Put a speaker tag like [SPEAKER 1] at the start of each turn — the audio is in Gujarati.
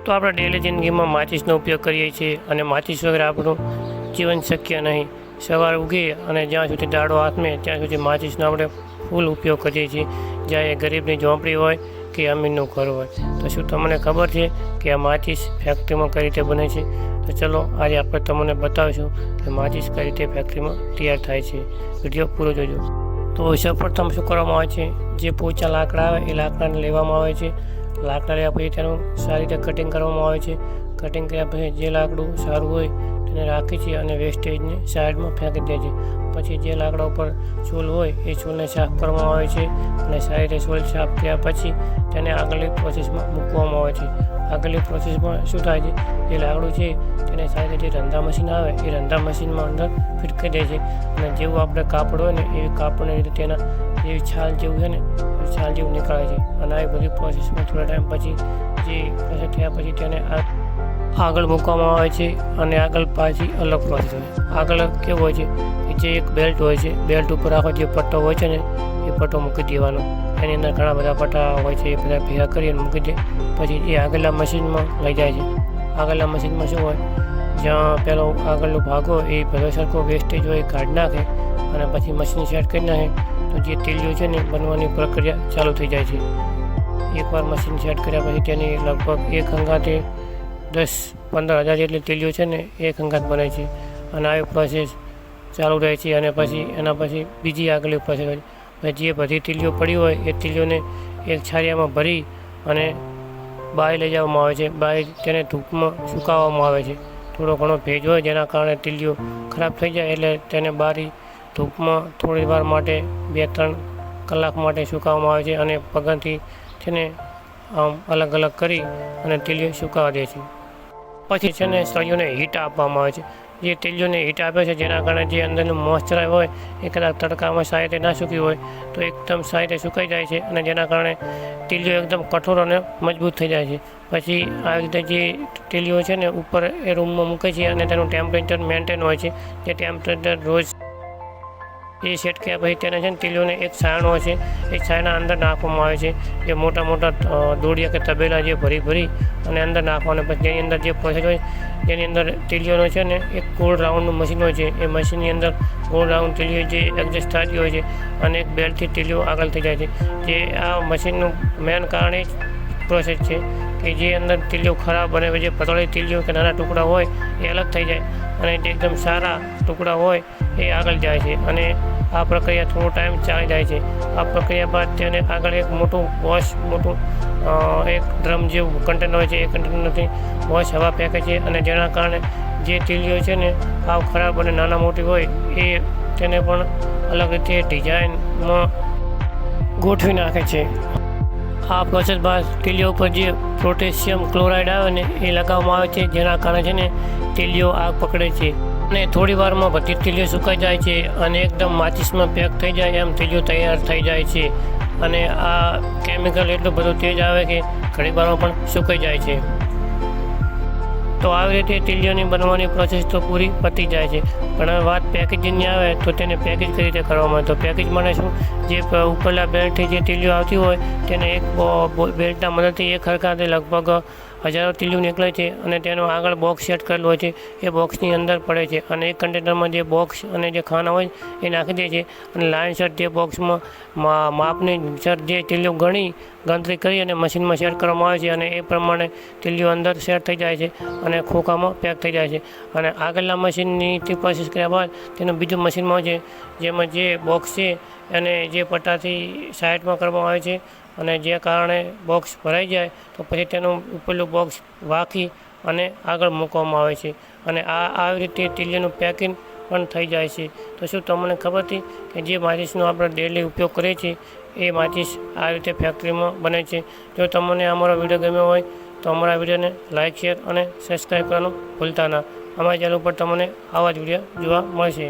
[SPEAKER 1] તો આપણે ડેલી જિંદગીમાં માચિસનો ઉપયોગ કરીએ છીએ અને માચિસ વગર આપણું જીવન શક્ય નહીં. સવાર ઉગીએ અને જ્યાં સુધી દાડો હાથમે ત્યાં સુધી માચિસનો આપણે ફૂલ ઉપયોગ કરીએ છીએ, જ્યાં એ ગરીબની ઝોંપડી હોય કે અમીરનું ઘર હોય. તો શું તમને ખબર છે કે આ માચિસ ફેક્ટરીમાં કઈ રીતે બને છે? તો ચલો આજે આપણે તમને બતાવીશું કે માચિસ કઈ રીતે ફેક્ટરીમાં તૈયાર થાય છે. વિડીયો પૂરો જોજો. તો સૌપ્રથમ શું કરવામાં આવે છે, જે પોચા લાકડા આવે એ લાકડાને લેવામાં આવે છે. લાકડા લેવા પછી તેનું સારી રીતે કટિંગ કરવામાં આવે છે. કટિંગ કર્યા પછી જે લાકડું સારું હોય તેને રાખી છે અને વેસ્ટેજને સાઈડમાં ફેંકી દે છે. પછી જે લાકડા ઉપર છોલ હોય એ છોલને સાફ કરવામાં આવે છે અને સારી રીતે છોલ સાફ કર્યા પછી તેને આગળની પ્રોસેસમાં મૂકવામાં આવે છે. આગળની પ્રોસેસમાં શું થાય છે, જે લાકડું છે તેને સારી રીતે રંધા મશીન આવે એ રંધા મશીનમાં અંદર ફિટ કરી દે છે અને જેવું આપણે કાપડ હોય ને એવી કાપડની રીતે તેના જેવી છાલ જેવું છે ને છાલ જેવું નીકળે છે. અને આવી બધી પ્રોસેસમાં થોડા ટાઈમ પછી જે પ્રોસેસ થયા પછી તેને આગળ મૂકવામાં આવે છે અને આગળ પાછી અલગ પ્રોસેસ હોય. આગળ કેવું હોય છે કે જે એક બેલ્ટ હોય છે, બેલ્ટ ઉપર આખો જે પટ્ટો હોય છે ને એ પટ્ટો મૂકી દેવાનો. એની અંદર ઘણા બધા પટ્ટા હોય છે, એ બધા ભેગા કરીને મૂકી દે. પછી એ આગળના મશીનમાં લઈ જાય છે. આગળના મશીનમાં શું હોય, જ્યાં પેલો આગળનો ભાગ હોય એ બધો સરખો વેસ્ટેજ હોય એ કાઢી નાખે અને પછી મશીન સેટ કરી નાખે તો જે તેલિયો છે ને બનવાની પ્રક્રિયા ચાલુ થઈ જાય છે. એકવાર મશીન સેટ કર્યા પછી તેની લગભગ એક હંગાતે 10-15 હજાર જેટલી તેલીઓ છે ને એક હંગાત બને છે અને આવી પ્રોસેસ ચાલુ રહે છે. અને પછી એના પછી બીજી આગળની પ્રોસેસ હોય. જે બધી તેલીઓ પડી હોય એ તેલીઓને એક છારિયામાં ભરી અને બહાર લઈ જવામાં આવે છે. બહાર તેને ધૂપમાં સુકાવવામાં આવે છે. થોડો ઘણો ભેજ હોય જેના કારણે તેલીઓ ખરાબ થઈ જાય એટલે તેને બારી ધૂપમાં થોડી વાર માટે 2-3 કલાક માટે સુકાવવામાં આવે છે અને પગનથી તેને આમ અલગ અલગ કરી અને તેલીઓ સુકાવા દે છે. પછી છે ને સળીઓને હીટ આપવામાં આવે છે. જે તેલીઓને હીટ આપે છે જેના કારણે જે અંદરનું મોઇશ્ચર હોય એ કદાચ તડકામાં સારી રીતે ના સૂકી હોય તો એકદમ સારી રીતે સુકાઈ જાય છે અને જેના કારણે તેલીઓ એકદમ કઠોર અને મજબૂત થઈ જાય છે. પછી આવી રીતે જે તેલીઓ છે ને ઉપર એ રૂમમાં મૂકે છે અને તેનું ટેમ્પરેચર મેન્ટેન હોય છે. જે ટેમ્પરેચર રોજ એ સેટ કર્યા પછી તેને છે ને તેલીઓને એક છાયણો હોય છે એ છાયણા અંદર નાખવામાં આવે છે. જે મોટા મોટા દોડિયા કે તબેલા જે ભરી અને અંદર નાખવાના. પછી જેની અંદર જે પ્રોસેસ હોય જેની અંદર તેલીઓનો છે ને એક ગોળ રાઉન્ડનું મશીન હોય છે. એ મશીનની અંદર ગોળ રાઉન્ડ તેલીઓ જે એડજસ્ટ થતી હોય છે અને એક બેલ્ટથી તેલીઓ આગળ થઈ જાય છે. જે આ મશીનનું મેન કારણ એ પ્રોસેસ છે કે જે અંદર તેલીઓ ખરાબ અને જે પતળી તેલીઓ કે નાના ટુકડા હોય એ અલગ થઈ જાય અને જે એકદમ સારા ટુકડા હોય એ આગળ જાય છે. અને આ પ્રક્રિયા થોડો ટાઈમ ચાલી જાય છે. આ પ્રક્રિયા બાદ તેને આગળ એક મોટું એક ડ્રમ જેવું કન્ટેનર હોય છે. એ કન્ટેનરથી વોશ હવા ફેંકે છે અને જેના કારણે જે તેલીઓ છે ને આવ ખરાબ અને નાના મોટી હોય એ તેને પણ અલગ રીતે ડિઝાઇનમાં ગોઠવી નાખે છે. આ પ્રોસેસ બાદ તેલીઓ ઉપર જે પોટેશિયમ ક્લોરાઇડ આવે ને એ લગાવવામાં આવે છે જેના કારણે છે ને તેલીઓ આગ પકડે છે અને થોડી વારમાં બધી તેલીઓ સુકાઈ જાય છે અને એકદમ માચિસમાં પેક થઈ જાય એમ તેલીઓ તૈયાર થઈ જાય છે. અને આ કેમિકલ એટલું બધું તેજ આવે કે ઘણી વારમાં પણ સુકાઈ જાય છે. તો આવી રીતે તેલીઓની બનવાની પ્રોસેસ તો પૂરી પતી જાય છે. પણ હવે વાત પેકેજિંગની આવે તો તેને પેકેજ કઈ રીતે કરવામાં આવે. તો પેકેજ માટે શું, જે ઉપરલા બેલ્ટથી જે તેલીઓ આવતી હોય તેને એક બેલ્ટના મદદથી એક હરખાતે લગભગ હજારો તેલીઓ નીકળે છે અને તેનો આગળ બોક્સ સેટ કરેલો હોય છે. એ બોક્સની અંદર પડે છે અને એક કન્ટેનરમાં જે બોક્સ અને જે ખાના હોય એ નાખી દે છે અને લાઇનસર તે બોક્સમાં માપની સર જે તેલીઓ ગણતરી કરી અને મશીનમાં સેટ કરવામાં આવે છે અને એ પ્રમાણે તેલીઓ અંદર સેટ થઈ જાય છે અને ખોખામાં પેક થઈ જાય છે. અને આગળના મશીનની પ્રોસેસ કર્યા બાદ તેનું બીજું મશીનમાં છે જેમાં જે બોક્સ છે અને જે પટ્ટાથી સાઈડમાં કરવામાં આવે છે અને જે કારણે બોક્સ ભરાઈ જાય તો પછી તેનું ઉપરલું બોક્સ વાંકી અને આગળ મૂકવામાં આવે છે અને આવી રીતે તેલીઓનું પેકિંગ પણ થઈ જાય છે. તો શું તમને ખબર હતી કે જે માચિસનો આપણે ડેલી ઉપયોગ કરીએ છીએ એ માચિસ આ રીતે ફેક્ટરીમાં બને છે. જો તમને અમારો વિડીયો ગમ્યો હોય તો અમારા વિડીયોને લાઇક, શેર અને સબસ્ક્રાઈબ કરવાનું ભૂલતા ના. અમારી ચેનલ ઉપર તમને આવા જ વિડીયો જોવા મળશે.